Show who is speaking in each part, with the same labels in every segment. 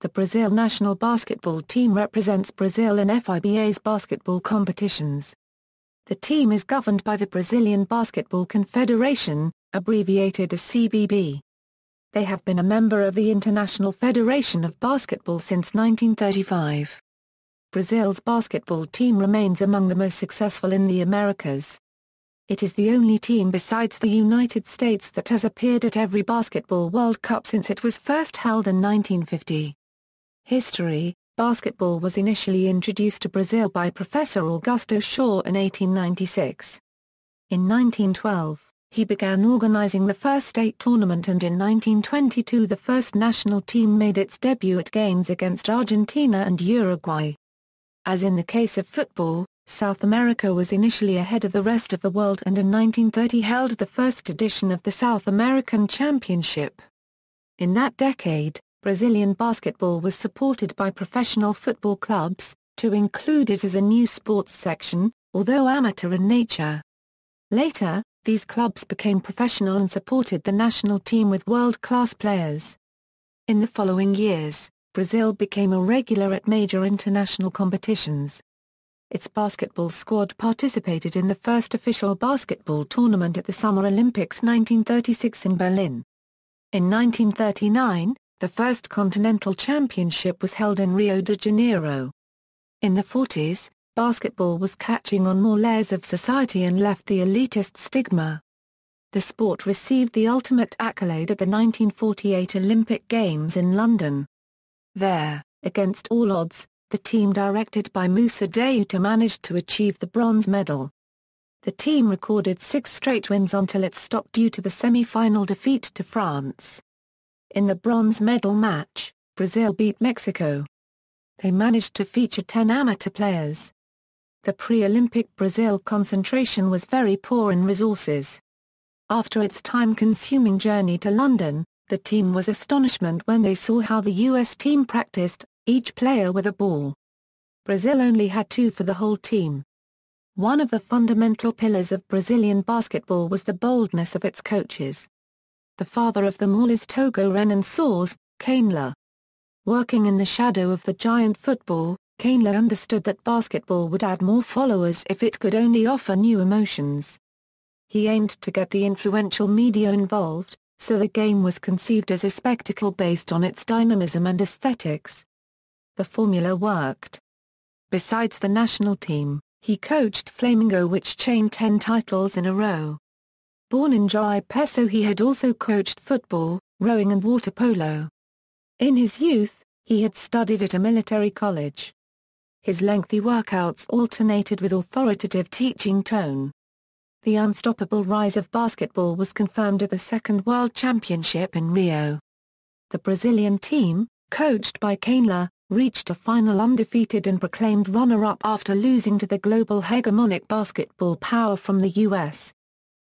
Speaker 1: The Brazil national basketball team represents Brazil in FIBA's basketball competitions. The team is governed by the Brazilian Basketball Confederation, abbreviated as CBB. They have been a member of the International Federation of Basketball since 1935. Brazil's basketball team remains among the most successful in the Americas. It is the only team besides the United States that has appeared at every Basketball World Cup since it was first held in 1950. History: basketball was initially introduced to Brazil by Professor Augusto Shaw in 1896. In 1912, he began organizing the first state tournament, and in 1922 the first national team made its debut at games against Argentina and Uruguay. As in the case of football, South America was initially ahead of the rest of the world and in 1930 held the first edition of the South American Championship. In that decade, Brazilian basketball was supported by professional football clubs, to include it as a new sports section, although amateur in nature. Later, these clubs became professional and supported the national team with world-class players. In the following years, Brazil became a regular at major international competitions. Its basketball squad participated in the first official basketball tournament at the Summer Olympics 1936 in Berlin. In 1939, the first continental championship was held in Rio de Janeiro. In the 40s, basketball was catching on more layers of society and left the elitist stigma. The sport received the ultimate accolade at the 1948 Olympic Games in London. There, against all odds, the team directed by Moussa Diatta managed to achieve the bronze medal. The team recorded 6 straight wins until it stopped due to the semi-final defeat to France. In the bronze medal match, Brazil beat Mexico. They managed to feature 10 amateur players. The pre-Olympic Brazil concentration was very poor in resources. After its time-consuming journey to London, the team was astonishment when they saw how the U.S. team practiced, each player with a ball. Brazil only had 2 for the whole team. One of the fundamental pillars of Brazilian basketball was the boldness of its coaches. The father of them all is Togo Renan Soares, Kainla. Working in the shadow of the giant football, Kainla understood that basketball would add more followers if it could only offer new emotions. He aimed to get the influential media involved, so the game was conceived as a spectacle based on its dynamism and aesthetics. The formula worked. Besides the national team, he coached Flamengo, which chained 10 titles in a row. Born in João Pessoa, he had also coached football, rowing and water polo. In his youth, he had studied at a military college. His lengthy workouts alternated with authoritative teaching tone. The unstoppable rise of basketball was confirmed at the Second World Championship in Rio. The Brazilian team, coached by Kainla, reached a final undefeated and proclaimed runner-up after losing to the global hegemonic basketball power from the U.S.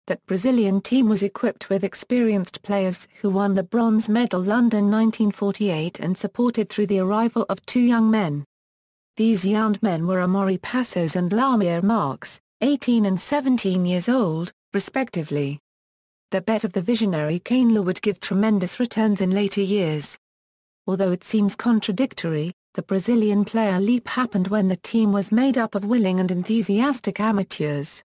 Speaker 1: That Brazilian team was equipped with experienced players who won the bronze medal London 1948 and supported through the arrival of 2 young men. These young men were Amaury Passos and Lamir Marques, 18 and 17 years old, respectively. The bet of the visionary Kainla would give tremendous returns in later years. Although it seems contradictory, the Brazilian player leap happened when the team was made up of willing and enthusiastic amateurs.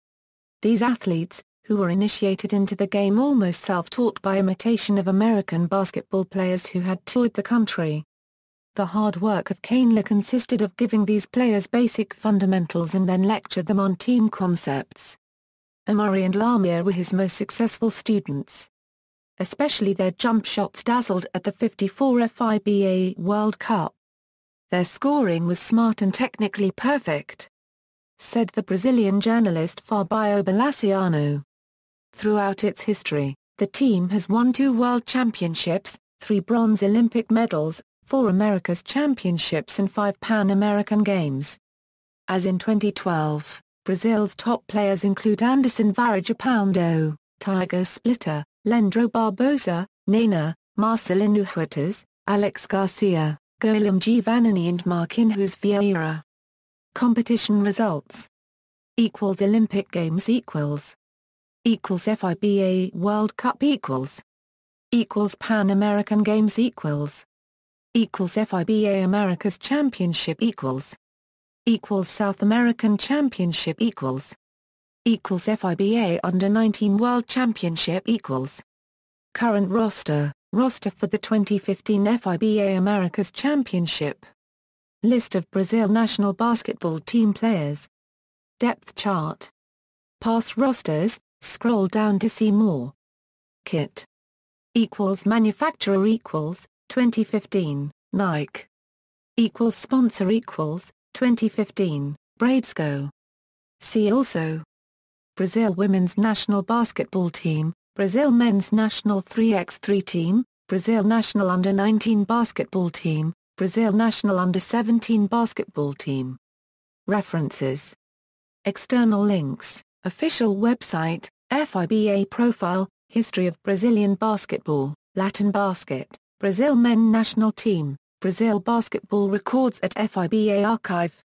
Speaker 1: These athletes, who were initiated into the game almost self-taught by imitation of American basketball players who had toured the country. The hard work of Kainla consisted of giving these players basic fundamentals and then lectured them on team concepts. Amaury and Lamir were his most successful students. Especially their jump shots dazzled at the '54 FIBA World Cup. Their scoring was smart and technically perfect, said the Brazilian journalist Fabio Balaciano. Throughout its history, the team has won 2 World Championships, 3 bronze Olympic medals, 4 America's Championships and 5 Pan American Games. As in 2012, Brazil's top players include Anderson Varejão, Tiago Splitter, Leandro Barbosa, Nena, Marcelino Huertas, Alex Garcia, Guilherme Giovannini and Marquinhos Vieira. Competition results. Olympic Games FIBA World Cup Pan American Games FIBA Americas Championship South American Championship FIBA Under-19 World Championship Current roster for the 2015 FIBA Americas Championship. List of Brazil national basketball team players. Depth chart. Past rosters, scroll down to see more. Kit. Manufacturer 2015, Nike. Sponsor 2015, Bradesco. See also. Brazil women's national basketball team, Brazil men's national 3x3 team, Brazil national under-19 basketball team, Brazil national under-17 basketball team. References. External links, official website, FIBA profile, history of Brazilian basketball, Latin basket, Brazil men national team, Brazil basketball records at FIBA archive.